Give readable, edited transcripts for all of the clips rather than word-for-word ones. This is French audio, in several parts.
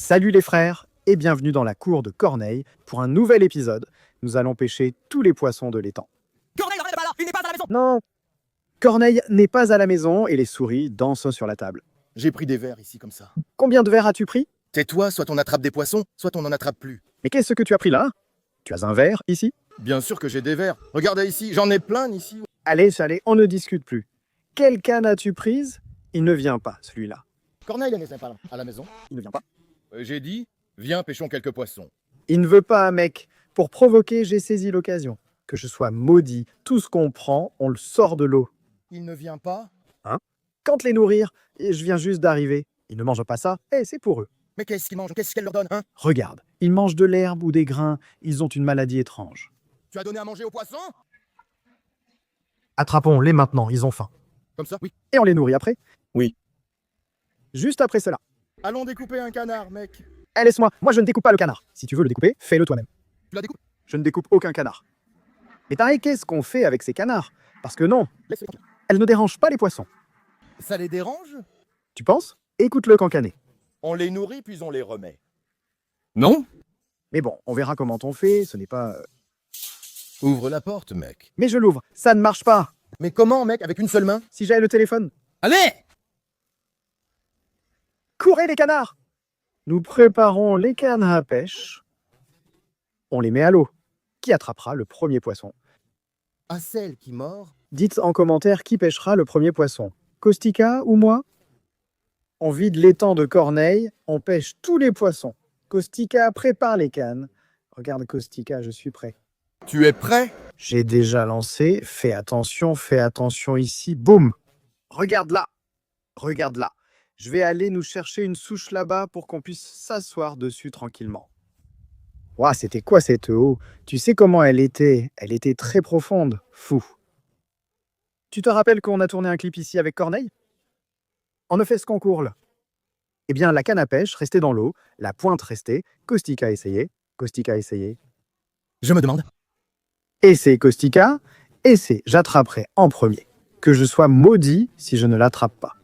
Salut les frères et bienvenue dans la cour de Corneille pour un nouvel épisode. Nous allons pêcher tous les poissons de l'étang. Corneille n'est pas là, il n'est pas à la maison. Non, Corneille n'est pas à la maison et les souris dansent sur la table. J'ai pris des verres ici comme ça. Combien de verres as-tu pris? Tais-toi, soit on attrape des poissons, soit on n'en attrape plus. Mais qu'est-ce que tu as pris là? Tu as un verre ici? Bien sûr que j'ai des verres. Regarde ici, j'en ai plein ici. Allez, on ne discute plus. Quelle canne as-tu prise? Il ne vient pas, celui-là. Corneille n'est pas là, à la maison. Il ne vient pas. J'ai dit, viens pêchons quelques poissons. Il ne veut pas, mec. Pour provoquer, j'ai saisi l'occasion. Que je sois maudit, tout ce qu'on prend, on le sort de l'eau. Il ne vient pas? Quand les nourrir, et je viens juste d'arriver. Ils ne mangent pas ça, c'est pour eux. Mais qu'est-ce qu'ils mangent? Qu'est-ce qu'elle leur donne, hein? Regarde, ils mangent de l'herbe ou des grains, ils ont une maladie étrange. Tu as donné à manger aux poissons? Attrapons-les maintenant, ils ont faim. Comme ça, oui. Et on les nourrit après? Oui. Juste après cela. Allons découper un canard, mec. Laisse-moi, moi je ne découpe pas le canard. Si tu veux le découper, fais-le toi-même. Tu la découpes? Je ne découpe aucun canard. Mais pareil, qu'est-ce qu'on fait avec ces canards? Parce que non, Laisse-les tranquilles. elles ne dérangent pas les poissons. Ça les dérange? Tu penses? Écoute-le cancaner. On les nourrit puis on les remet. Non? Mais bon, on verra comment on fait, ce n'est pas... Ouvre la porte, mec. Mais je l'ouvre, ça ne marche pas. Mais comment, mec, avec une seule main? Si j'avais le téléphone. Allez! Courez les canards! Nous préparons les cannes à pêche. On les met à l'eau. Qui attrapera le premier poisson? À celle qui mord? Dites en commentaire qui pêchera le premier poisson. Costica ou moi? On vide l'étang de Corneille, on pêche tous les poissons. Costica prépare les cannes. Regarde Costica, je suis prêt. Tu es prêt? J'ai déjà lancé, fais attention ici, boum! Regarde là! Regarde là! Je vais aller nous chercher une souche là-bas pour qu'on puisse s'asseoir dessus tranquillement. Ouah, c'était quoi cette eau? Tu sais comment elle était? Elle était très profonde, fou. Tu te rappelles qu'on a tourné un clip ici avec Corneille? On a fait ce concours là. Eh bien, la canne à pêche restait dans l'eau, la pointe restait, Costica essayait, Je me demande. essaie Costica, essaie, j'attraperai en premier. Que je sois maudit si je ne l'attrape pas.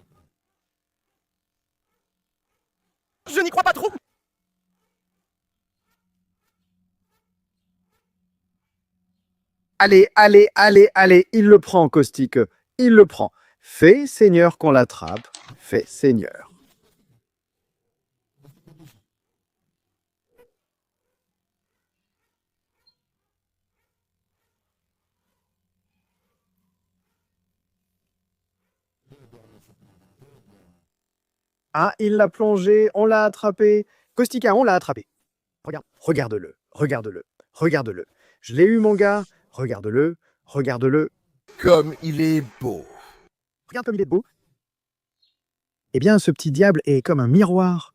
Je n'y crois pas trop. Allez, il le prend, Caustique, il le prend. Fais, Seigneur, qu'on l'attrape. Fais, Seigneur. Ah, il l'a plongé, on l'a attrapé. Caustica, on l'a attrapé. Regarde, regarde-le. Je l'ai eu, mon gars. Regarde-le. Comme il est beau. Regarde comme il est beau. Eh bien, ce petit diable est comme un miroir.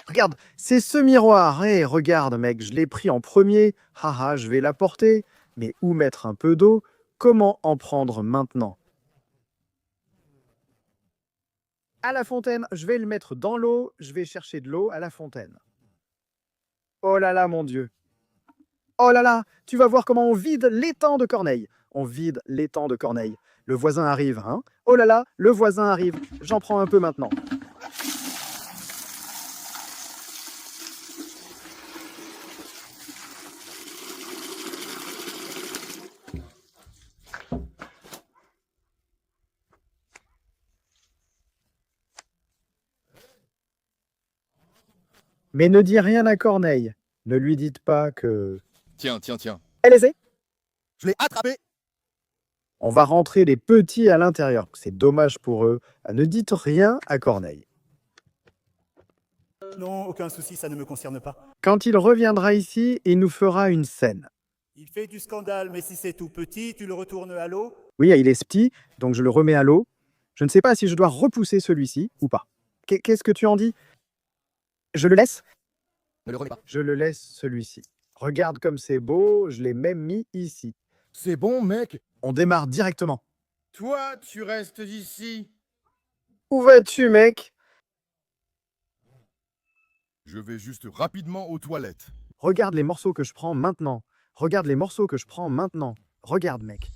Regarde, c'est ce miroir. Regarde, mec, je l'ai pris en premier. Haha, je vais l'apporter. Mais où mettre un peu d'eau? Comment en prendre maintenant? À la fontaine, je vais le mettre dans l'eau. Je vais chercher de l'eau à la fontaine. Oh là là, mon Dieu. Oh là là, tu vas voir comment on vide l'étang de Corneille. On vide l'étang de Corneille. Le voisin arrive, hein? Oh là là, le voisin arrive. J'en prends un peu maintenant. Mais ne dis rien à Corneille. Ne lui dites pas que... Tiens. Elle essaie. Je l'ai attrapé. On va rentrer les petits à l'intérieur. C'est dommage pour eux. Ne dites rien à Corneille. Non, aucun souci, ça ne me concerne pas. Quand il reviendra ici, il nous fera une scène. Il fait du scandale, mais si c'est tout petit, tu le retournes à l'eau. Oui, il est petit, donc je le remets à l'eau. Je ne sais pas si je dois repousser celui-ci ou pas. Qu'est-ce que tu en dis? Je le laisse? Ne le remets pas. Je le laisse celui-ci. Regarde comme c'est beau, je l'ai même mis ici. C'est bon, mec. On démarre directement. Toi, tu restes ici. Où vas-tu, mec? Je vais juste rapidement aux toilettes. Regarde les morceaux que je prends maintenant. Regarde, mec.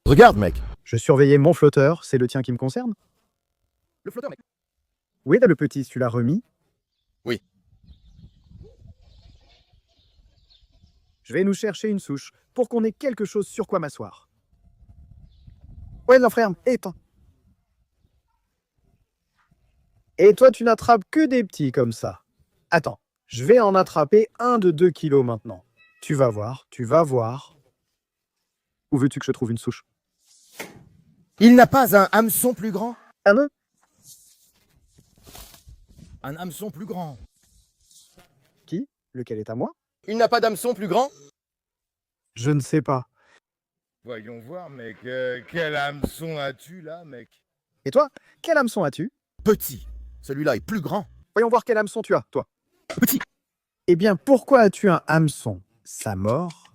Regarde, mec. Je surveillais mon flotteur, c'est le tien qui me concerne? Le flotteur, mec. Où est le petit, tu l'as remis? Oui. Je vais nous chercher une souche pour qu'on ait quelque chose sur quoi m'asseoir. Ouais, non, frère, et toi? Et toi, tu n'attrapes que des petits comme ça. Attends, je vais en attraper un de 2 kilos maintenant. Tu vas voir, tu vas voir. Où veux-tu que je trouve une souche? Il n'a pas un hameçon plus grand? Ah non? Un hameçon plus grand. Qui? Lequel est à moi? Il n'a pas d'hameçon plus grand? Je ne sais pas. Voyons voir, mec. Quel hameçon as-tu là, mec? Et toi, quel hameçon as-tu? Petit. Celui-là est plus grand. Voyons voir quel hameçon tu as, toi. Petit. Eh bien, pourquoi as-tu un hameçon? Sa mort?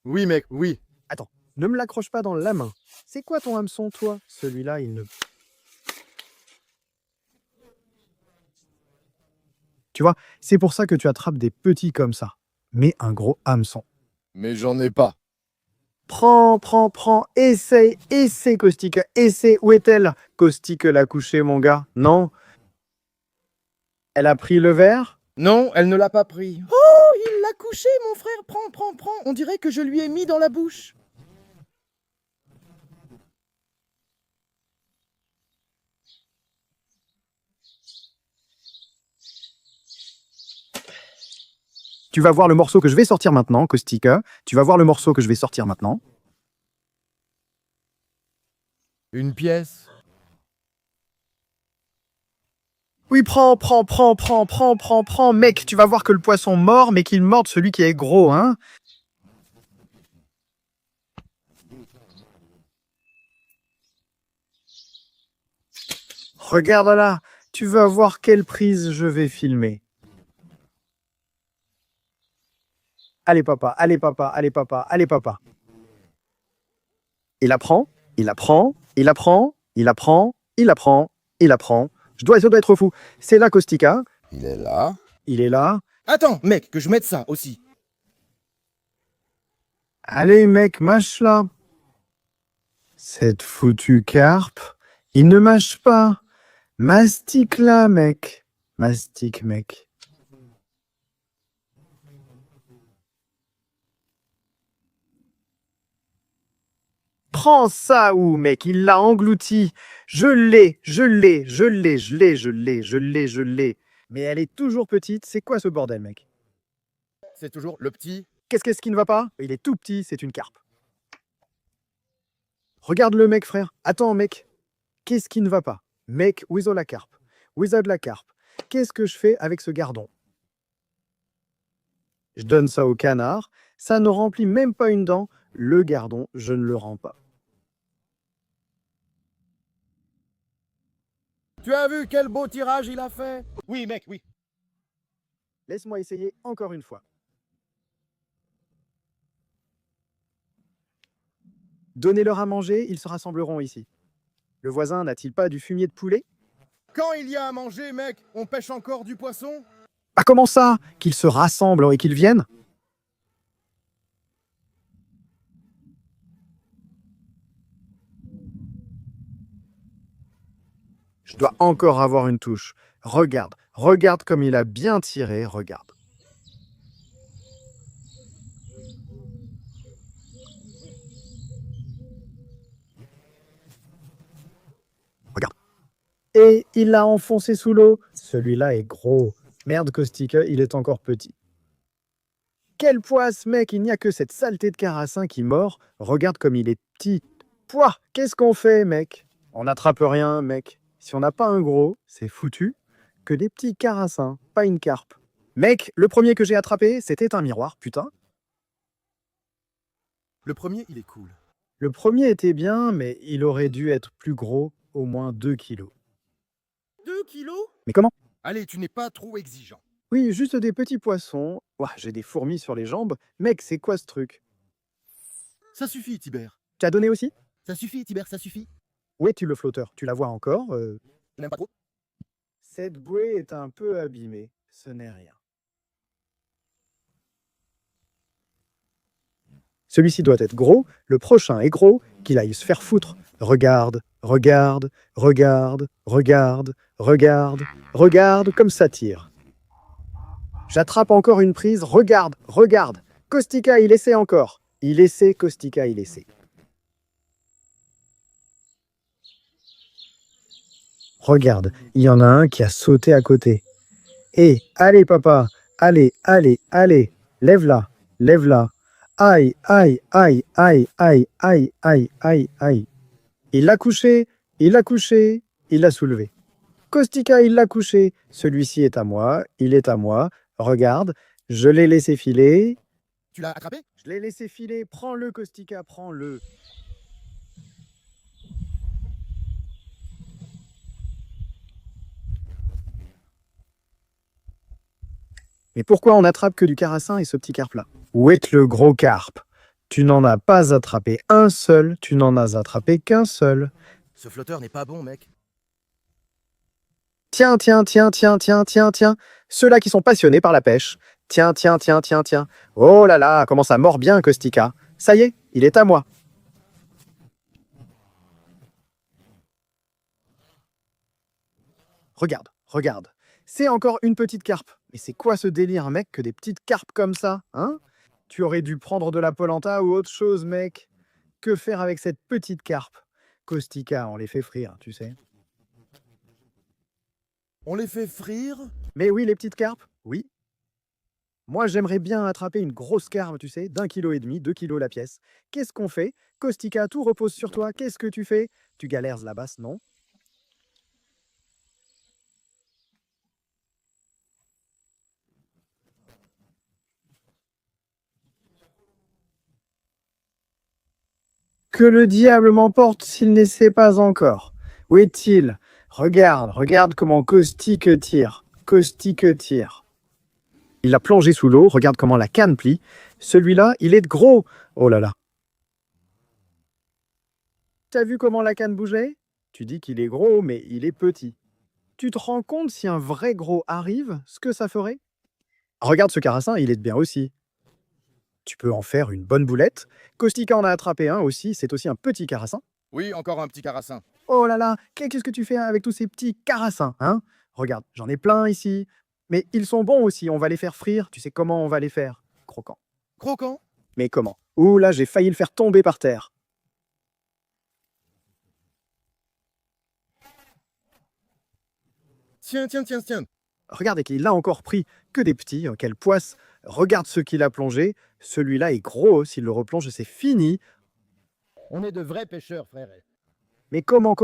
Oui, mec, oui. Attends, ne me l'accroche pas dans la main. C'est quoi ton hameçon, toi? Celui-là, il ne... Tu vois, c'est pour ça que tu attrapes des petits comme ça. Mais un gros hameçon. Mais j'en ai pas. Prends, prends, prends, essaye, essaye, Caustique, essaye. Où est-elle? Caustique l'a couché, mon gars. Non? Elle a pris le verre? Non, elle ne l'a pas pris. Oh, il l'a couché, mon frère. Prends, prends, prends. On dirait que je lui ai mis dans la bouche. Tu vas voir le morceau que je vais sortir maintenant, Caustique. Tu vas voir le morceau que je vais sortir maintenant. Une pièce. Oui, prends, prends, prends, prends, prends, prends, prends. Mec, tu vas voir que le poisson mord, mais qu'il morde celui qui est gros, hein? Regarde là, tu vas voir quelle prise je vais filmer. Allez papa, allez papa, allez papa, allez papa. Il apprend, il apprend, il apprend, il apprend, il apprend, il apprend. Ça doit être fou. C'est là Caustica, Il est là. il est là. Attends, mec, que je mette ça aussi. Allez mec, mâche là. Cette foutue carpe, il ne mâche pas. Mastique là, mec. Mastique, mec. Prends ça, ou mec, il l'a englouti. Je l'ai, je l'ai, je l'ai, je l'ai, je l'ai, je l'ai, je l'ai. Mais elle est toujours petite. C'est quoi ce bordel, mec? C'est toujours le petit. Qu'est-ce qui ne va pas? Il est tout petit, c'est une carpe. Regarde le mec, frère. Attends, mec. Qu'est-ce qui ne va pas? Mec, où est la carpe? Où est la carpe? Qu'est-ce que je fais avec ce gardon? Je donne ça au canard. Ça ne remplit même pas une dent. Le gardon, je ne le rends pas. Tu as vu quel beau tirage il a fait? Oui, mec, oui. Laisse-moi essayer encore une fois. Donnez-leur à manger, ils se rassembleront ici. Le voisin n'a-t-il pas du fumier de poulet? Quand il y a à manger, mec, on pêche encore du poisson? Ah, comment ça? Qu'ils se rassemblent et qu'ils viennent? Je dois encore avoir une touche. Regarde, regarde comme il a bien tiré, regarde. Regarde. Et il l'a enfoncé sous l'eau. Celui-là est gros. Merde, Caustique, il est encore petit. Quelle poisse, mec, il n'y a que cette saleté de carassin qui mord. Regarde comme il est petit. Pouah, qu'est-ce qu'on fait, mec? On n'attrape rien, mec. Si on n'a pas un gros, c'est foutu. Que des petits carassins, pas une carpe. Mec, le premier que j'ai attrapé, c'était un miroir, putain. Le premier, il est cool. Le premier était bien, mais il aurait dû être plus gros, au moins 2 kilos. 2 kilos? Mais comment? Allez, tu n'es pas trop exigeant. Oui, juste des petits poissons. Ouah, j'ai des fourmis sur les jambes. Mec, c'est quoi ce truc? Ça suffit, Tibère. Tu as donné aussi? Ça suffit, Tibère, ça suffit. Où es-tu le flotteur? Tu la vois encore? Je n'aime pas trop. Cette bouée est un peu abîmée. Ce n'est rien. Celui-ci doit être gros, le prochain est gros, qu'il aille se faire foutre. Regarde, regarde, regarde, regarde, regarde, regarde comme ça tire. J'attrape encore une prise, regarde, regarde. Kostika, il essaie encore. Il essaie, Kostika, il essaie. Regarde, il y en a un qui a sauté à côté. Et allez papa, allez, allez, allez, lève-la, lève-la. Aïe, aïe, aïe, aïe, aïe, aïe, aïe, aïe, aïe. Il l'a couché, il l'a couché, il l'a soulevé. Kostika, il l'a couché. Celui-ci est à moi, il est à moi. Regarde, je l'ai laissé filer. Tu l'as attrapé? Je l'ai laissé filer. Prends-le, Kostika, prends-le. Mais pourquoi on attrape que du carassin et ce petit carpe-là? Où est le gros carpe? Tu n'en as pas attrapé un seul, tu n'en as attrapé qu'un seul. Ce flotteur n'est pas bon, mec. Tiens, tiens, tiens, tiens, tiens, tiens, tiens. Ceux-là qui sont passionnés par la pêche. Tiens, tiens, tiens, tiens, tiens. Oh là là, comment ça mord bien, Kostika. Ça y est, il est à moi. Regarde, regarde. C'est encore une petite carpe. Mais c'est quoi ce délire, mec, que des petites carpes comme ça, hein? Tu aurais dû prendre de la polenta ou autre chose, mec. Que faire avec cette petite carpe? Kostika, on les fait frire, tu sais. On les fait frire? Mais oui, les petites carpes, oui. Moi, j'aimerais bien attraper une grosse carpe, tu sais, d'1,5 kg, 2 kilos la pièce. Qu'est-ce qu'on fait? Kostika, tout repose sur toi. Qu'est-ce que tu fais? Tu galères la basse, non? Que le diable m'emporte s'il ne sait pas encore. Où est-il? Regarde, regarde comment Kostika tire. Kostika tire. Il a plongé sous l'eau, regarde comment la canne plie. Celui-là, il est gros. Oh là là. T'as vu comment la canne bougeait? Tu dis qu'il est gros, mais il est petit. Tu te rends compte si un vrai gros arrive, ce que ça ferait? Regarde ce carassin, il est bien aussi. Tu peux en faire une bonne boulette. Kostika en a attrapé un aussi, c'est aussi un petit carassin. Oui, encore un petit carassin. Oh là là, qu'est-ce que tu fais avec tous ces petits carassins, hein? Regarde, j'en ai plein ici. Mais ils sont bons aussi, on va les faire frire. Tu sais comment on va les faire? Croquants. Croquant? Mais comment? Ouh là, j'ai failli le faire tomber par terre. Tiens, tiens, tiens, tiens. Regardez qu'il a encore pris que des petits, quelle poisse. Regarde ce qu'il a plongé. Celui-là est gros, s'il le replonge, c'est fini. On est de vrais pêcheurs, frère. Mais comment?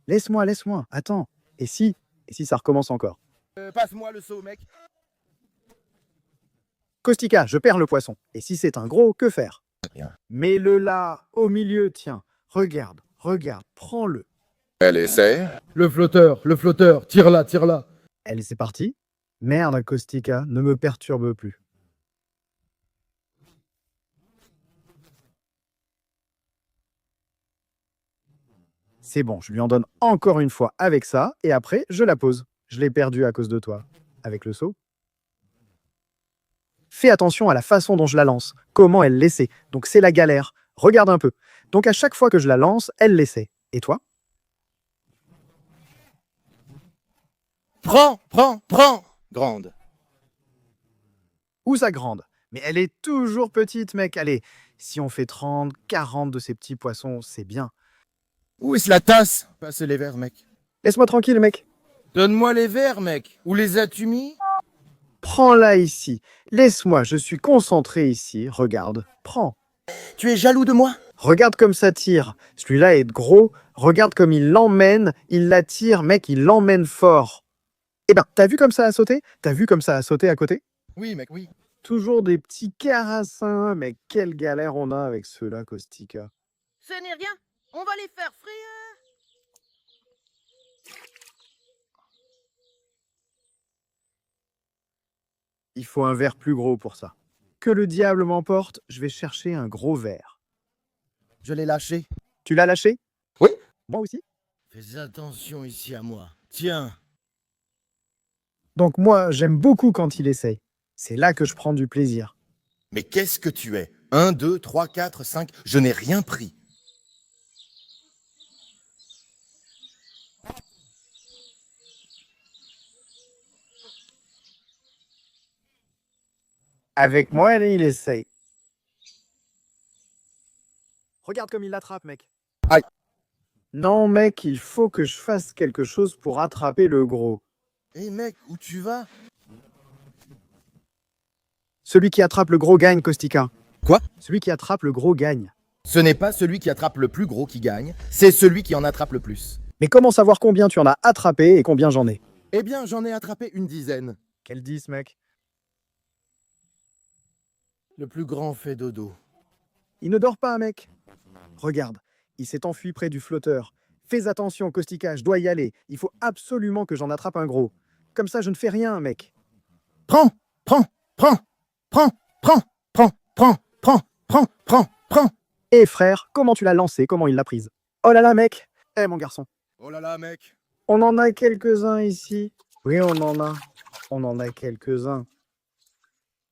Laisse-moi, laisse-moi, attends. Et si ça recommence encore? Passe-moi le seau, mec. Kostika, je perds le poisson. Et si c'est un gros, que faire? Rien. Mets-le là, au milieu, tiens. Regarde, regarde, prends-le. Elle essaie. Le flotteur, tire-la, tire-la. Allez, c'est parti. Merde, Kostika, ne me perturbe plus. C'est bon, je lui en donne encore une fois avec ça, et après, je la pose. Je l'ai perdue à cause de toi. Avec le seau. Fais attention à la façon dont je la lance. Comment elle l'essaie. Donc c'est la galère. Regarde un peu. Donc à chaque fois que je la lance, elle l'essaie. Et toi? Prends! Grande. Où ça grande? Mais elle est toujours petite, mec. Allez, si on fait 30, 40 de ces petits poissons, c'est bien. Où est-ce la tasse? Passe les verres, mec. Laisse-moi tranquille, mec. Donne-moi les verres, mec. Où les as-tu mis? Prends-la ici. Laisse-moi, je suis concentré ici. Regarde, prends. Tu es jaloux de moi? Regarde comme ça tire. Celui-là est gros. Regarde comme il l'emmène. Il la tire, mec, il l'emmène fort. Eh ben, t'as vu comme ça a sauté? T'as vu comme ça a sauté à côté? Oui, mec, oui. Toujours des petits carassins. Mais quelle galère on a avec ceux-là, Kostika. Ce n'est rien, on va les faire frire. Il faut un verre plus gros pour ça. Que le diable m'emporte, je vais chercher un gros verre. Je l'ai lâché. Tu l'as lâché? Oui. Moi aussi. Fais attention ici à moi. Tiens. Donc moi, j'aime beaucoup quand il essaye. C'est là que je prends du plaisir. Mais qu'est-ce que tu es? 1, 2, 3, 4, 5. Je n'ai rien pris. Avec moi, allez, il essaye. Regarde comme il l'attrape, mec. Aïe. Non, mec, il faut que je fasse quelque chose pour attraper le gros. Hé mec, où tu vas? Celui qui attrape le gros gagne, Kostika. Quoi? Celui qui attrape le gros gagne. Ce n'est pas celui qui attrape le plus gros qui gagne, c'est celui qui en attrape le plus. Mais comment savoir combien tu en as attrapé et combien j'en ai? Eh bien, j'en ai attrapé une dizaine. Quel 10, mec? Le plus grand fait dodo. Il ne dort pas, mec. Regarde, il s'est enfui près du flotteur. Fais attention, Kostika, je dois y aller. Il faut absolument que j'en attrape un gros. Comme ça, je ne fais rien, mec. Prends, prends, prends, prends, prends, prends, prends, prends, prends, prends, prends. Eh frère, comment tu l'as lancé? Comment il l'a prise? Oh là là, mec. Eh mon garçon. Oh là là, mec. On en a quelques-uns ici. Oui, on en a. On en a quelques-uns.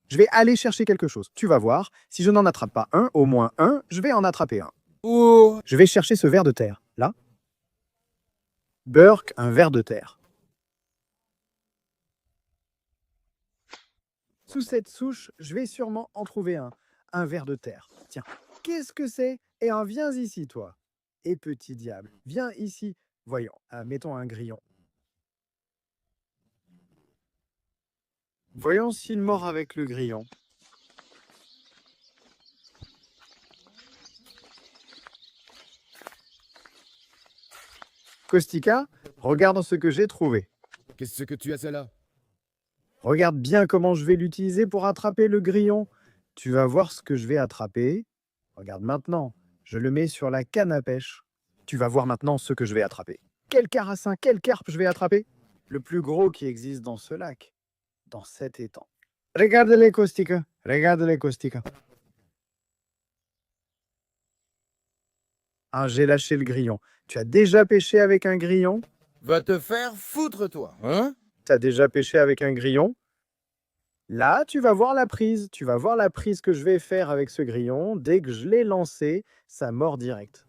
Je vais aller chercher quelque chose. Tu vas voir. Si je n'en attrape pas un, au moins un, je vais en attraper un. Oh. Je vais chercher ce ver de terre. Là. Burke, un ver de terre. Sous cette souche, je vais sûrement en trouver un. Un ver de terre. Tiens, qu'est-ce que c'est? Eh, viens ici, toi. Et petit diable, viens ici. Voyons, mettons un grillon. Voyons s'il mord avec le grillon. Kostika, regarde ce que j'ai trouvé. Qu'est-ce que tu as celle-là? Regarde bien comment je vais l'utiliser pour attraper le grillon. Tu vas voir ce que je vais attraper. Regarde maintenant, je le mets sur la canne à pêche. Tu vas voir maintenant ce que je vais attraper. Quel carassin, quel carpe je vais attraper? Le plus gros qui existe dans ce lac, dans cet étang. Regarde-les, Kostika. Regarde-les, Kostika. Ah, j'ai lâché le grillon. Tu as déjà pêché avec un grillon? Va te faire foutre, toi, hein? Tu as déjà pêché avec un grillon? Là, tu vas voir la prise. Tu vas voir la prise que je vais faire avec ce grillon. Dès que je l'ai lancé, ça mord direct.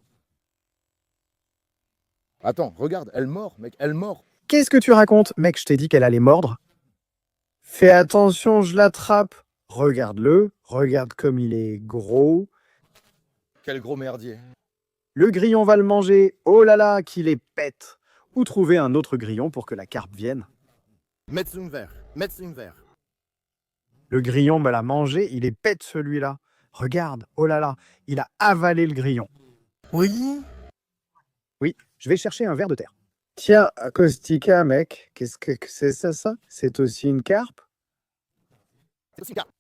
Attends, regarde, elle mord, mec, elle mord. Qu'est-ce que tu racontes? Mec, je t'ai dit qu'elle allait mordre. Fais attention, je l'attrape. Regarde-le. Regarde comme il est gros. Quel gros merdier. Le grillon va le manger. Oh là là, qu'il est pète. Ou trouver un autre grillon pour que la carpe vienne. Metz une verre, metz une verre. Le grillon me l'a mangé, il est pète celui-là. Regarde, oh là là, il a avalé le grillon. Oui? Oui, je vais chercher un ver de terre. Tiens, Kostika, mec, qu'est-ce que c'est ça? C'est aussi une carpe? C'est aussi une carpe.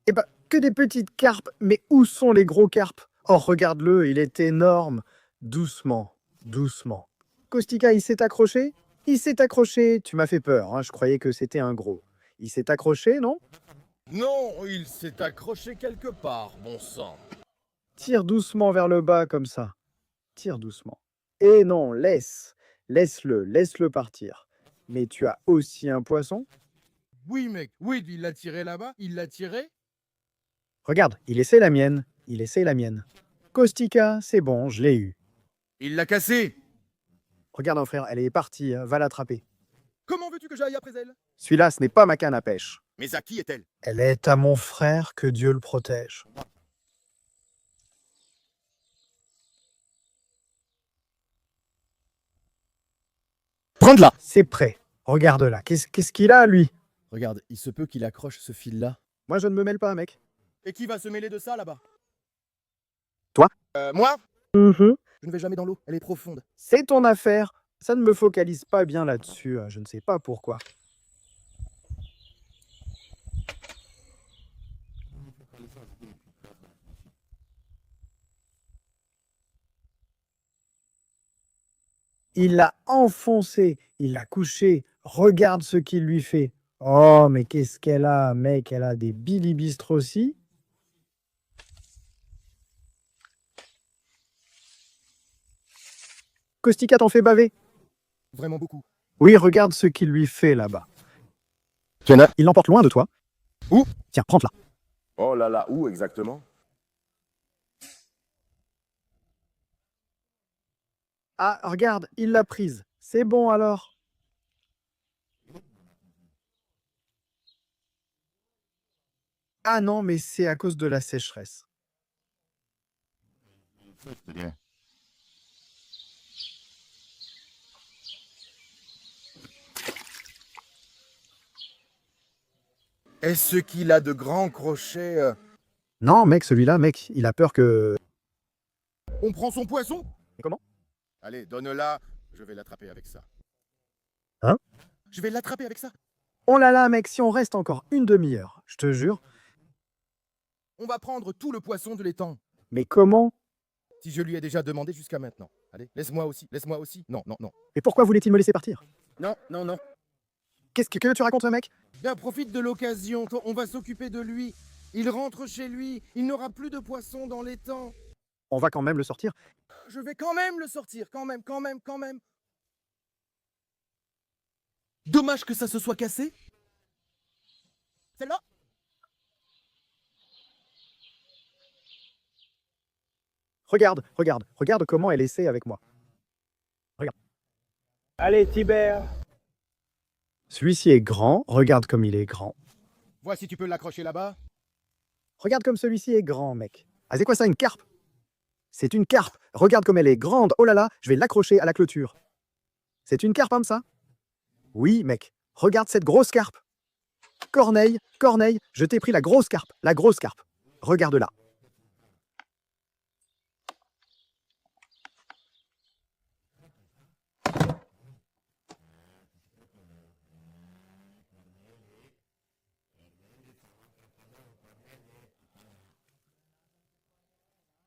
Eh ben, que des petites carpes. Mais où sont les gros carpes? Oh, regarde-le, il est énorme. Doucement, doucement. Kostika, il s'est accroché? Il s'est accroché. Tu m'as fait peur, hein, je croyais que c'était un gros. Il s'est accroché, non? Non, il s'est accroché quelque part, bon sang. Tire doucement vers le bas comme ça. Tire doucement. Et non, laisse-le partir. Mais tu as aussi un poisson? Oui, mec, oui, il l'a tiré là-bas, il l'a tiré. Regarde, il essaie la mienne. Il essaie la mienne. Kostika, c'est bon, je l'ai eu. Il l'a cassé. Regarde, mon frère, elle est partie, hein, va l'attraper. Comment veux-tu que j'aille après elle? Celui-là, ce n'est pas ma canne à pêche. Mais à qui est-elle? Elle est à mon frère, que Dieu le protège. Prends-la. C'est prêt. Regarde là. Qu'est-ce qu'il a, lui? Regarde, il se peut qu'il accroche ce fil-là. Moi, je ne me mêle pas, mec. Et qui va se mêler de ça là-bas? Toi? Moi? Mhm. Je ne vais jamais dans l'eau, elle est profonde. C'est ton affaire. Ça ne me focalise pas bien là-dessus. Je ne sais pas pourquoi. Il l'a enfoncé, il l'a couché. Regarde ce qu'il lui fait. Oh, mais qu'est-ce qu'elle a, mec? Elle a des bilibistres aussi. Kostika t'en fait baver. Vraiment beaucoup. Oui, regarde ce qu'il lui fait là-bas. Tu en as? Il l'emporte loin de toi. Où? Tiens, prends-la. Oh là là, où exactement? Ah, regarde, il l'a prise. C'est bon alors. Ah non, mais c'est à cause de la sécheresse. Est-ce qu'il a de grands crochets Non, mec, celui-là, mec, il a peur que... On prend son poisson? Mais comment? Allez, donne-la. Je vais l'attraper avec ça. Hein? Je vais l'attraper avec ça. Oh là là, mec, si on reste encore une demi-heure, je te jure. On va prendre tout le poisson de l'étang. Mais comment? Si je lui ai déjà demandé jusqu'à maintenant. Allez, laisse-moi aussi, laisse-moi aussi. Non, non, non. Mais pourquoi voulait-il me laisser partir? Non, non, non. Qu'est-ce que tu racontes, mec? Bien, profite de l'occasion. On va s'occuper de lui. Il rentre chez lui. Il n'aura plus de poisson dans l'étang. On va quand même le sortir. Je vais quand même le sortir. Quand même, quand même, quand même. Dommage que ça se soit cassé. Celle-là. Regarde, regarde, regarde comment elle essaie avec moi. Regarde. Allez, Tibère. Celui-ci est grand, regarde comme il est grand. Vois si tu peux l'accrocher là-bas. Regarde comme celui-ci est grand, mec. Ah, c'est quoi ça, une carpe? C'est une carpe. Regarde comme elle est grande. Oh là là, je vais l'accrocher à la clôture. C'est une carpe, ça? Oui, mec. Regarde cette grosse carpe. Corneille, Corneille, je t'ai pris la grosse carpe, la grosse carpe. Regarde-la.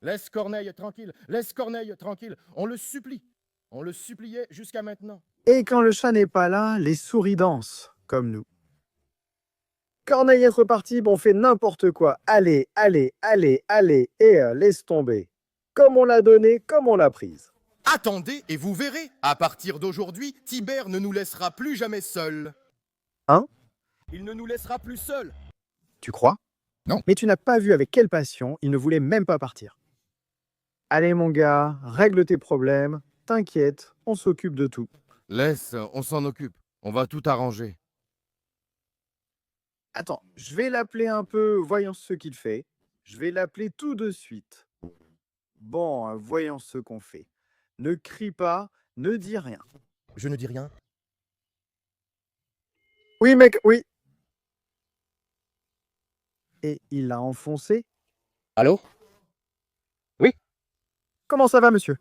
Laisse Corneille tranquille. Laisse Corneille tranquille. On le supplie. On le suppliait jusqu'à maintenant. Et quand le chat n'est pas là, les souris dansent, comme nous. Corneille est reparti, bon, on fait n'importe quoi. Allez, allez, allez, allez, et laisse tomber. Comme on l'a donné, comme on l'a prise. Attendez et vous verrez. À partir d'aujourd'hui, Tibère ne nous laissera plus jamais seuls. Hein? Il ne nous laissera plus seuls. Tu crois? Non. Mais tu n'as pas vu avec quelle passion il ne voulait même pas partir. Allez mon gars, règle tes problèmes, t'inquiète, on s'occupe de tout. Laisse, on s'en occupe. On va tout arranger. Attends, je vais l'appeler un peu, voyons ce qu'il fait. Je vais l'appeler tout de suite. Bon, voyons ce qu'on fait. Ne crie pas, ne dis rien. Je ne dis rien. Oui mec, oui. Et il a enfoncé. Allô? Comment ça va, monsieur?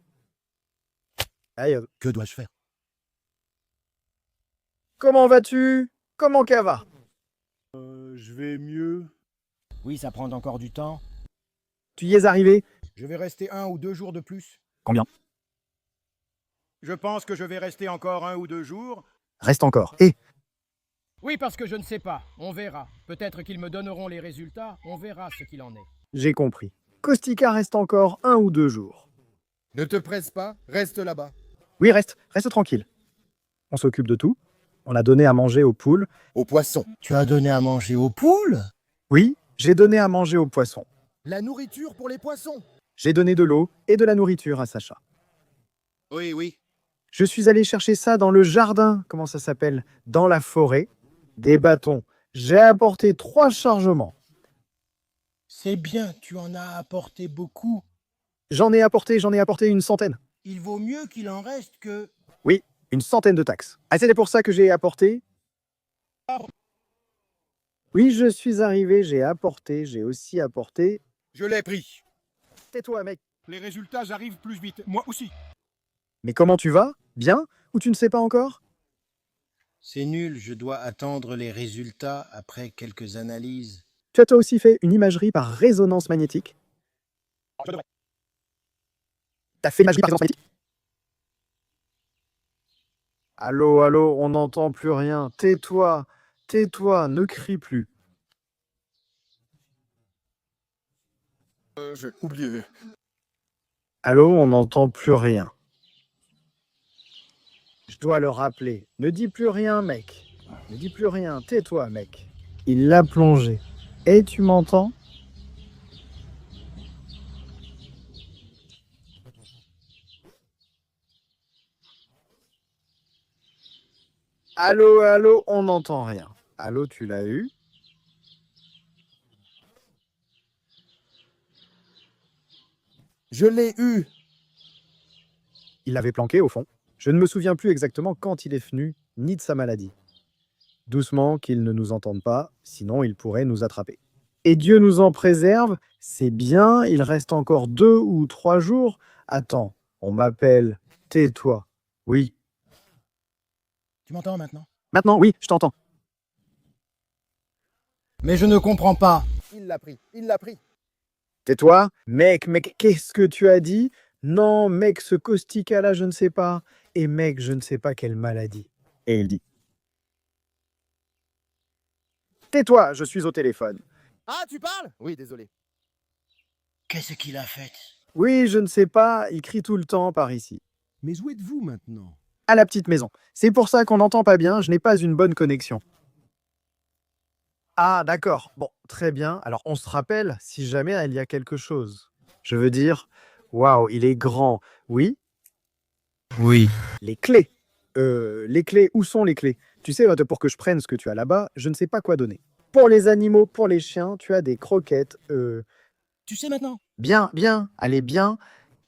Aïe, Que dois-je faire? comment vas-tu? Comment qu'elle va? Je vais mieux. Oui, ça prend encore du temps. Tu y es arrivé? Je vais rester 1 ou 2 jours de plus. Combien? Je pense que je vais rester encore 1 ou 2 jours. Reste encore. Et Oui, parce que je ne sais pas. On verra. Peut-être qu'ils me donneront les résultats. On verra ce qu'il en est. j'ai compris. Caustica reste encore 1 ou 2 jours. Ne te presse pas, reste là-bas. Oui, reste tranquille. On s'occupe de tout. On a donné à manger aux poules. Au poisson. Tu as donné à manger aux poules? Oui, j'ai donné à manger aux poissons. La nourriture pour les poissons. J'ai donné de l'eau et de la nourriture à Sacha. Oui, oui. Je suis allé chercher ça dans le jardin, comment ça s'appelle? Dans la forêt. Des bâtons. J'ai apporté 3 chargements. C'est bien, tu en as apporté beaucoup. J'en ai apporté une centaine. Il vaut mieux qu'il en reste que... Oui, une centaine de taxes. Ah, c'était pour ça que j'ai apporté. Oui, je suis arrivé, j'ai aussi apporté. Je l'ai pris. Tais-toi, mec. Les résultats arrivent plus vite. Moi aussi. Mais comment tu vas? Bien? Ou tu ne sais pas encore? C'est nul, je dois attendre les résultats après quelques analyses. Tu as toi aussi fait une imagerie par résonance magnétique? T'as fait l'imagerie par résonance magnétique? Allô, allô, on n'entend plus rien. Tais-toi, tais-toi, ne crie plus. J'ai oublié. Allô, on n'entend plus rien. Je dois le rappeler. Ne dis plus rien, mec. Ne dis plus rien. Tais-toi, mec. Il l'a plongé. Et tu m'entends? Allô, allô, on n'entend rien. Allô, tu l'as eu? Je l'ai eu. Il l'avait planqué au fond. Je ne me souviens plus exactement quand il est venu, ni de sa maladie. Doucement, qu'il ne nous entende pas, sinon il pourrait nous attraper. Et Dieu nous en préserve, c'est bien, il reste encore 2 ou 3 jours. Attends, on m'appelle, tais-toi. Oui. Tu m'entends maintenant? Maintenant, oui, je t'entends. Mais je ne comprends pas. Il l'a pris. Il l'a pris. Tais-toi. Mec, qu'est-ce que tu as dit? Non, mec, ce caustica-là, je ne sais pas. Et mec, je ne sais pas quelle maladie. Et il dit. Tais-toi, je suis au téléphone. Ah, tu parles? Oui, désolé. Qu'est-ce qu'il a fait? Oui, je ne sais pas, il crie tout le temps par ici. Mais où êtes-vous maintenant? À la petite maison. C'est pour ça qu'on n'entend pas bien, je n'ai pas une bonne connexion. Ah, d'accord. Bon, très bien. Alors, on se rappelle si jamais il y a quelque chose. Je veux dire, waouh, il est grand. Oui, Oui. les clés. Les clés, où sont les clés? Tu sais, pour que je prenne ce que tu as là-bas, je ne sais pas quoi donner. Pour les animaux, pour les chiens, tu as des croquettes. Tu sais maintenant? Bien, allez bien.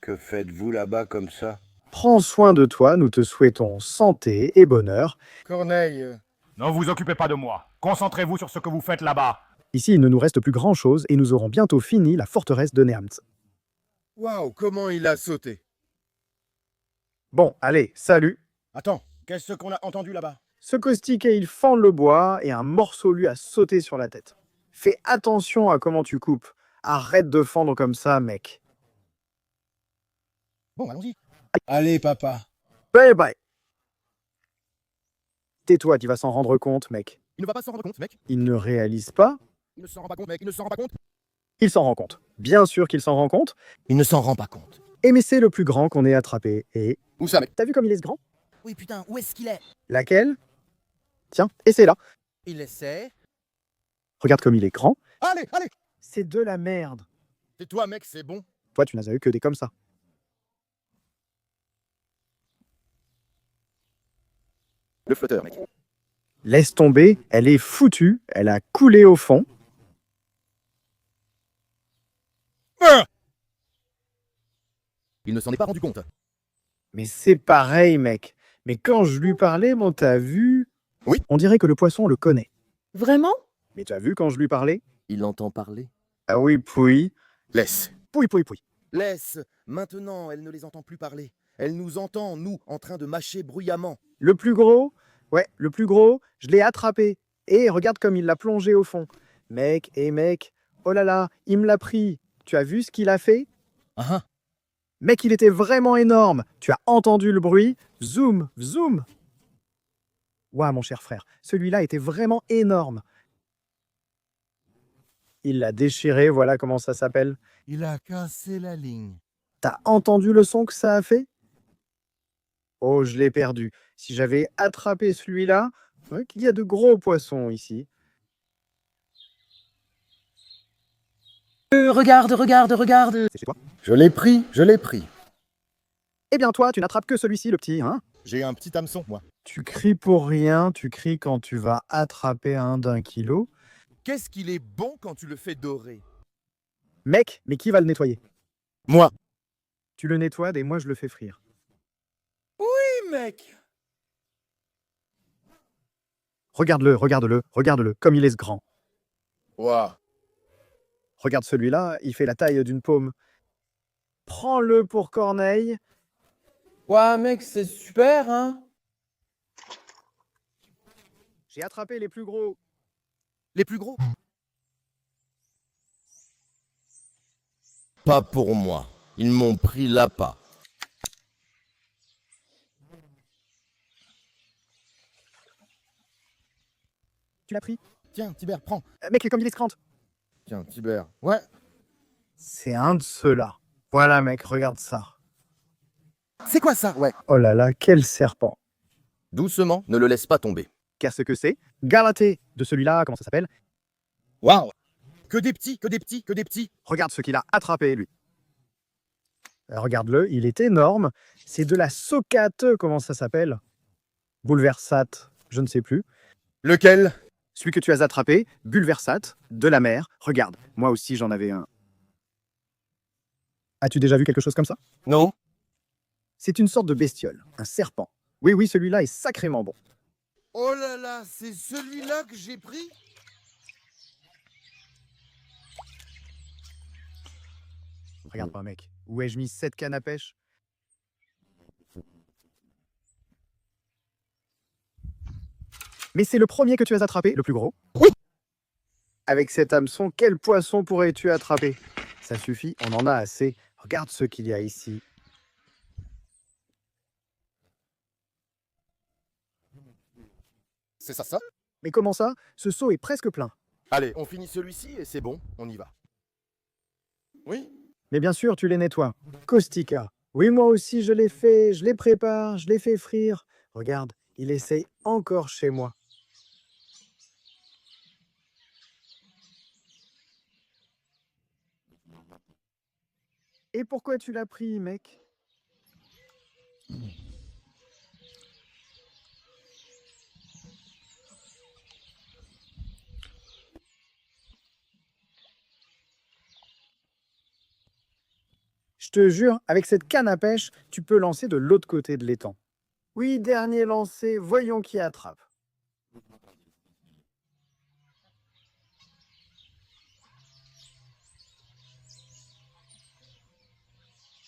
Que faites-vous là-bas comme ça? Prends soin de toi, nous te souhaitons santé et bonheur. Corneille. Ne vous occupez pas de moi. Concentrez-vous sur ce que vous faites là-bas. Ici, il ne nous reste plus grand-chose et nous aurons bientôt fini la forteresse de Neamt. Waouh, comment il a sauté. Bon, allez, salut. Attends, qu'est-ce qu'on a entendu là-bas? Ce caustique, il fend le bois et un morceau lui a sauté sur la tête. Fais attention à comment tu coupes. Arrête de fendre comme ça, mec. Bon, allons-y. Allez, papa. Bye bye. Tais-toi, tu vas s'en rendre compte, mec. Il ne va pas s'en rendre compte, mec. Il ne réalise pas. Il ne s'en rend pas compte, mec. Il ne s'en rend pas compte. Il s'en rend compte. Bien sûr qu'il s'en rend compte. Il ne s'en rend pas compte. Et mais c'est le plus grand qu'on ait attrapé. Et Où ça, mec? t'as vu comme il est ce grand? Oui, putain, où est-ce qu'il est? Laquelle? Tiens, et c'est là. Il essaie. Regarde comme il est grand. Allez, allez. C'est de la merde. Tais-toi, mec, c'est bon. Toi, tu n'as eu que des comme ça. Le flotteur, mec. Laisse tomber, elle est foutue, elle a coulé au fond. Il ne s'en est pas rendu compte. Mais c'est pareil, mec. Mais quand je lui parlais, mon t'as vu? Oui. On dirait que le poisson le connaît. Vraiment? Mais t'as vu quand je lui parlais? Il entend parler. Ah oui, puis. Laisse. Puis. Laisse. Maintenant, elle ne les entend plus parler. Elle nous entend, nous, en train de mâcher bruyamment. Le plus gros? Ouais, le plus gros, je l'ai attrapé. Et regarde comme il l'a plongé au fond. Mec, oh là là, il me l'a pris. Tu as vu ce qu'il a fait? Ah. Mec, il était vraiment énorme. Tu as entendu le bruit? Zoom, zoom. Ouah, mon cher frère, celui-là était vraiment énorme. Il l'a déchiré, voilà comment ça s'appelle. Il a cassé la ligne. T'as entendu le son que ça a fait? Oh, je l'ai perdu. Si j'avais attrapé celui-là, ouais, qu'il y a de gros poissons ici. Regarde. C'est chez toi? Je l'ai pris, je l'ai pris. Eh bien toi, tu n'attrapes que celui-ci, le petit, hein? J'ai un petit hameçon, moi. Tu cries pour rien, tu cries quand tu vas attraper un d'1 kilo. Qu'est-ce qu'il est bon quand tu le fais dorer. Mec, mais qui va le nettoyer? Moi. Tu le nettoies et moi je le fais frire. Oui, mec. Regarde-le, comme il est ce grand. Waouh. Regarde celui-là, il fait la taille d'une paume. Prends-le pour Corneille. Ouais, mec, c'est super, hein? J'ai attrapé les plus gros. Les plus gros. Pas pour moi. Ils m'ont pris l'appât. Tu l'as pris? Tiens, Tibère, prends. Mec, comme il est scrante. Tiens, Tibère. Ouais. C'est un de ceux-là. Voilà, mec, regarde ça. C'est quoi ça? Ouais. Oh là là, quel serpent. Doucement, ne le laisse pas tomber. Qu'est-ce que c'est? Galaté. De celui-là, comment ça s'appelle? Waouh. Que des petits. Regarde ce qu'il a attrapé, lui. Regarde-le, il est énorme. C'est de la socate, comment ça s'appelle? Bouleversate. Je ne sais plus. Lequel? Celui que tu as attrapé, Bulversate, de la mer. Regarde, moi aussi j'en avais un. As-tu déjà vu quelque chose comme ça? Non. C'est une sorte de bestiole, un serpent. Oui, oui, celui-là est sacrément bon. Oh là là, c'est celui-là que j'ai pris? Regarde pas, mec. Où ai-je mis 7 cannes à pêche? Mais c'est le premier que tu as attrapé, le plus gros? Oui. Avec cet hameçon, quel poisson pourrais-tu attraper? Ça suffit, on en a assez. Regarde ce qu'il y a ici. C'est ça? Mais comment ça? Ce seau est presque plein. Allez, on finit celui-ci et c'est bon, on y va. Oui? Mais bien sûr, tu les nettoies. Caustica. Oui, moi aussi, je les fais, je les prépare, je les fais frire. Regarde, il essaye encore chez moi. Et pourquoi tu l'as pris, mec? Je te jure, avec cette canne à pêche, tu peux lancer de l'autre côté de l'étang. Oui, dernier lancé, voyons qui attrape.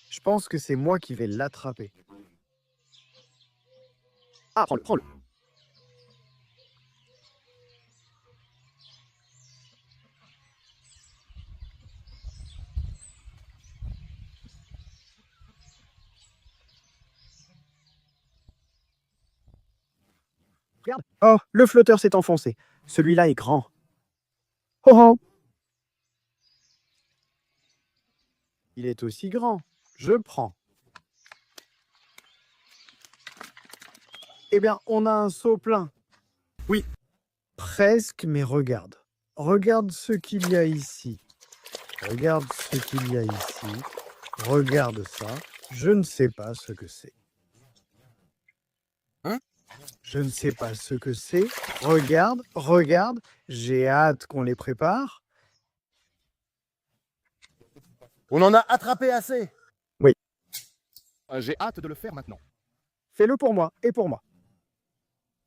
Je pense que c'est moi qui vais l'attraper. Ah, prends-le, prends-le. Regarde. Oh, le flotteur s'est enfoncé. Celui-là est grand. Oh oh. Il est aussi grand. Je prends. Eh bien, on a un seau plein. Oui. Presque, mais regarde. Regarde ce qu'il y a ici. Regarde ce qu'il y a ici. Regarde ça. Je ne sais pas ce que c'est. Hein? Je ne sais pas ce que c'est. Regarde, regarde. J'ai hâte qu'on les prépare. On en a attrapé assez. Oui. J'ai hâte de le faire maintenant. Fais-le pour moi et pour moi.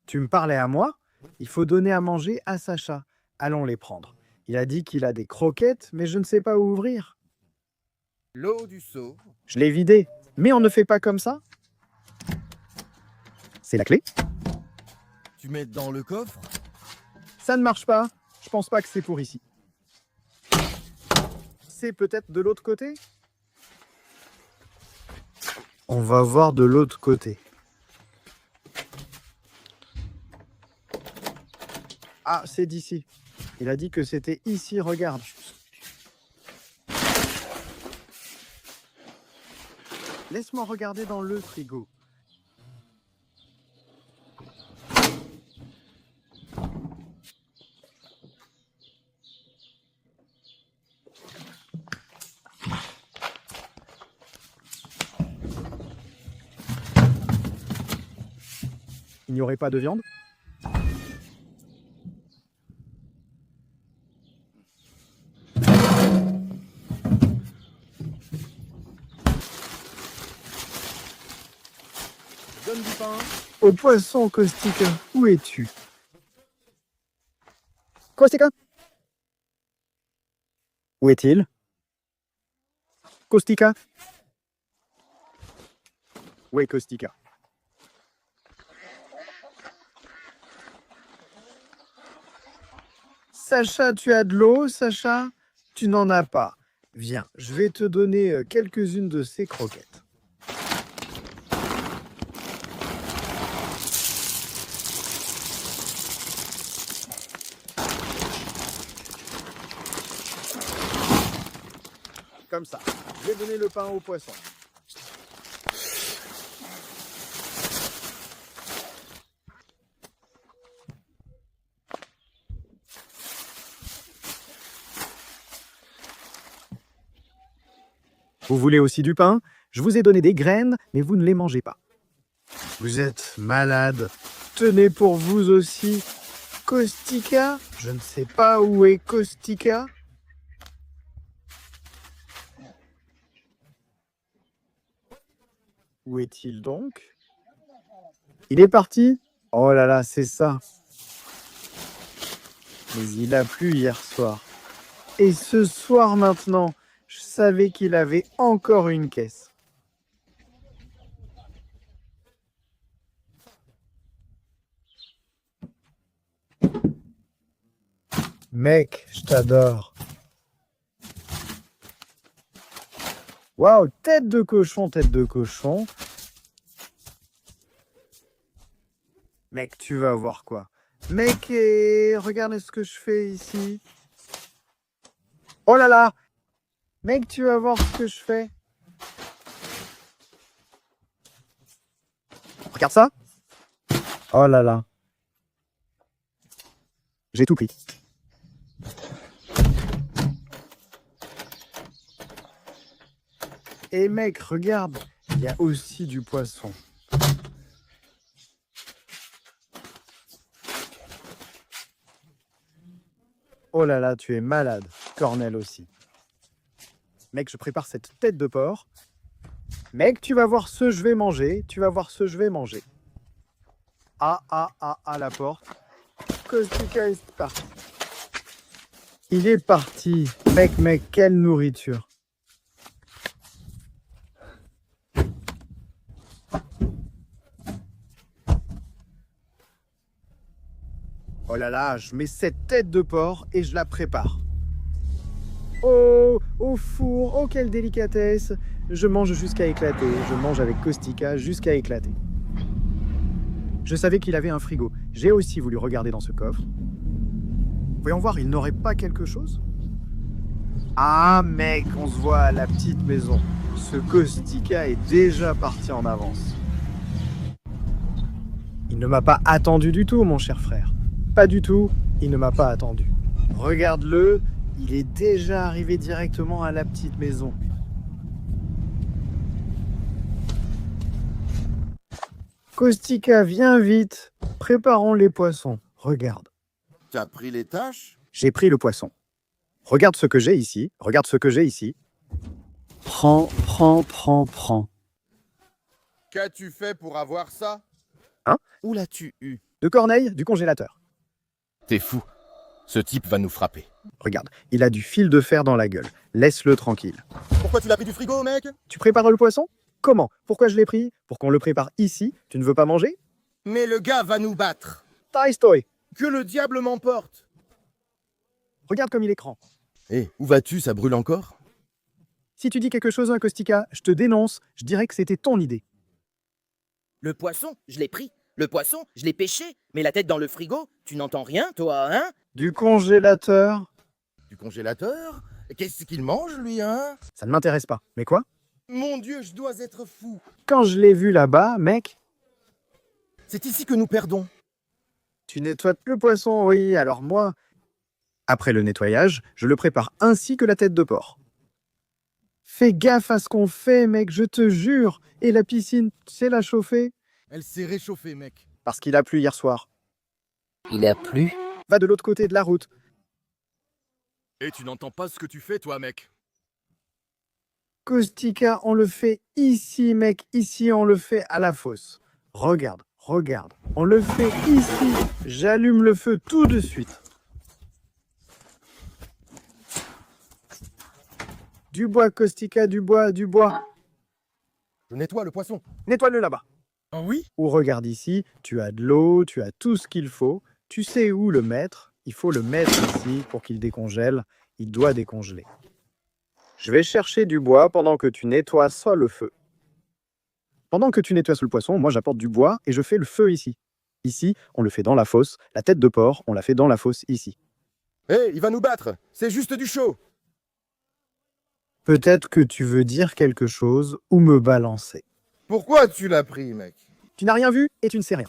Tu me parlais à moi? Il faut donner à manger à Sacha. Allons les prendre. Il a dit qu'il a des croquettes, mais je ne sais pas où ouvrir. L'eau du seau. Je l'ai vidé. Mais on ne fait pas comme ça? C'est la clé? Tu mets dans le coffre? Ça ne marche pas. Je pense pas que c'est pour ici. C'est peut-être de l'autre côté? On va voir de l'autre côté. Ah, c'est d'ici. Il a dit que c'était ici, regarde. Laisse-moi regarder dans le frigo. Il n'y aurait pas de viande? Donne du pain. Au poisson, Caustica, où es-tu? Caustica? Où est-il? Caustica? Où est Caustica? Sacha, tu as de l'eau, Sacha? Tu n'en as pas. Viens, je vais te donner quelques-unes de ces croquettes. Comme ça. Je vais donner le pain au poisson. Vous voulez aussi du pain? Je vous ai donné des graines, mais vous ne les mangez pas. Vous êtes malade. Tenez pour vous aussi. Kostika? Je ne sais pas où est Kostika. Où est-il donc? Il est parti? Oh là là, c'est ça. Mais il a plu hier soir. Et ce soir maintenant, je savais qu'il avait encore une caisse. Mec, je t'adore. Waouh, tête de cochon, tête de cochon. Mec, tu vas voir quoi. Mec, regarde ce que je fais ici. Oh là là. Mec, tu vas voir ce que je fais. Regarde ça. Oh là là. J'ai tout pris. Et mec, regarde, il y a aussi du poisson. Oh là là, tu es malade. Cornel aussi. Mec, je prépare cette tête de porc. Mec, tu vas voir ce que je vais manger. Tu vas voir ce que je vais manger. Ah, la porte. Kostika est parti. Il est parti. Mec, quelle nourriture. Oh là là, je mets cette tête de porc et je la prépare. Oh, au four, oh quelle délicatesse. Je mange jusqu'à éclater, je mange avec Kostika jusqu'à éclater. Je savais qu'il avait un frigo. J'ai aussi voulu regarder dans ce coffre. Voyons voir, il n'aurait pas quelque chose? Ah mec, on se voit à la petite maison. Ce Kostika est déjà parti en avance. Il ne m'a pas attendu du tout, mon cher frère. Pas du tout, il ne m'a pas attendu. Regarde-le, il est déjà arrivé directement à la petite maison. Kostika, viens vite. Préparons les poissons. Regarde. T'as pris les tâches? J'ai pris le poisson. Regarde ce que j'ai ici. Regarde ce que j'ai ici. Prends. Qu'as-tu fait pour avoir ça? Hein? Où l'as-tu eu? De corneille, du congélateur. T'es fou. Ce type va nous frapper. Regarde, il a du fil de fer dans la gueule. Laisse-le tranquille. Pourquoi tu l'as pris du frigo, mec? Tu prépares le poisson? Comment? Pourquoi je l'ai pris? Pour qu'on le prépare ici? Tu ne veux pas manger? Mais le gars va nous battre. Taistoy. Que le diable m'emporte. Regarde comme il est grand. Hé, où vas-tu? Ça brûle encore? Si tu dis quelque chose à Kostika, je te dénonce. Je dirais que c'était ton idée. Le poisson, je l'ai pris. Le poisson, je l'ai pêché. Mais la tête dans le frigo, tu n'entends rien, toi, hein? Du congélateur? Du congélateur? Qu'est-ce qu'il mange, lui, hein? Ça ne m'intéresse pas. Mais quoi? Mon Dieu, je dois être fou. Quand je l'ai vu là-bas, mec... C'est ici que nous perdons. Tu nettoies le poisson, oui. Alors moi... Après le nettoyage, je le prépare ainsi que la tête de porc. Fais gaffe à ce qu'on fait, mec, je te jure. Et la piscine, tu sais la chauffer? Elle s'est réchauffée, mec. Parce qu'il a plu hier soir. Il a plu? Va de l'autre côté de la route. Et tu n'entends pas ce que tu fais, toi, mec. Kostika, on le fait ici, mec. Ici, on le fait à la fosse. Regarde. On le fait ici. J'allume le feu tout de suite. Du bois, Kostika, du bois. Je nettoie le poisson. Nettoie-le là-bas. Ah oui? Ou regarde ici, tu as de l'eau, tu as tout ce qu'il faut. Tu sais où le mettre. Il faut le mettre ici pour qu'il décongèle. Il doit décongeler. Je vais chercher du bois pendant que tu nettoies ça le feu. Pendant que tu nettoies le poisson, moi j'apporte du bois et je fais le feu ici. Ici, on le fait dans la fosse. La tête de porc, on la fait dans la fosse ici. Hé, il va nous battre. C'est juste du chaud. Peut-être que tu veux dire quelque chose ou me balancer. Pourquoi tu l'as pris, mec? Tu n'as rien vu et tu ne sais rien.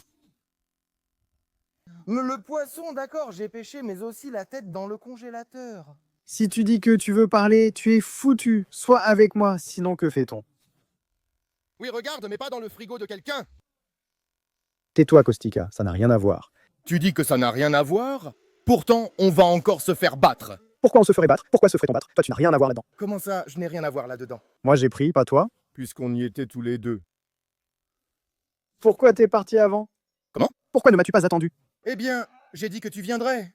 Mais le poisson, d'accord, j'ai pêché, mais aussi la tête dans le congélateur. Si tu dis que tu veux parler, tu es foutu. Sois avec moi, sinon que fait-on? Oui, regarde, mais pas dans le frigo de quelqu'un. Tais-toi, Kostika, ça n'a rien à voir. Tu dis que ça n'a rien à voir? Pourtant, on va encore se faire battre. Pourquoi on se ferait battre? Pourquoi se ferait-on battre? Toi, tu n'as rien à voir là-dedans. Comment ça, je n'ai rien à voir là-dedans? Moi, j'ai pris, pas toi. Puisqu'on y était tous les deux. Pourquoi t'es parti avant? Comment? Pourquoi ne m'as-tu pas attendu? Eh bien, j'ai dit que tu viendrais.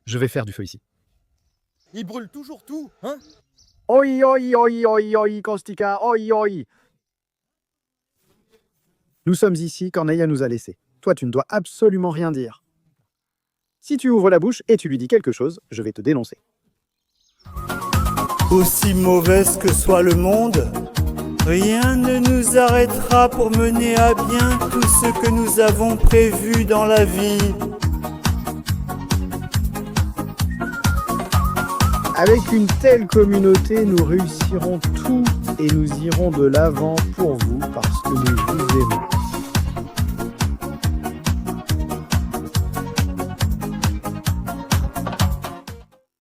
Je vais faire du feu ici. Il brûle toujours tout, hein? Oi, oi, oi, oi, oi, Kostika, oi, oi. Nous sommes ici, Corneilla nous a laissés. Toi, tu ne dois absolument rien dire. Si tu ouvres la bouche et tu lui dis quelque chose, je vais te dénoncer. Aussi mauvaise que soit le monde, rien ne nous arrêtera pour mener à bien tout ce que nous avons prévu dans la vie. Avec une telle communauté, nous réussirons tout et nous irons de l'avant pour vous parce que nous vous aimons.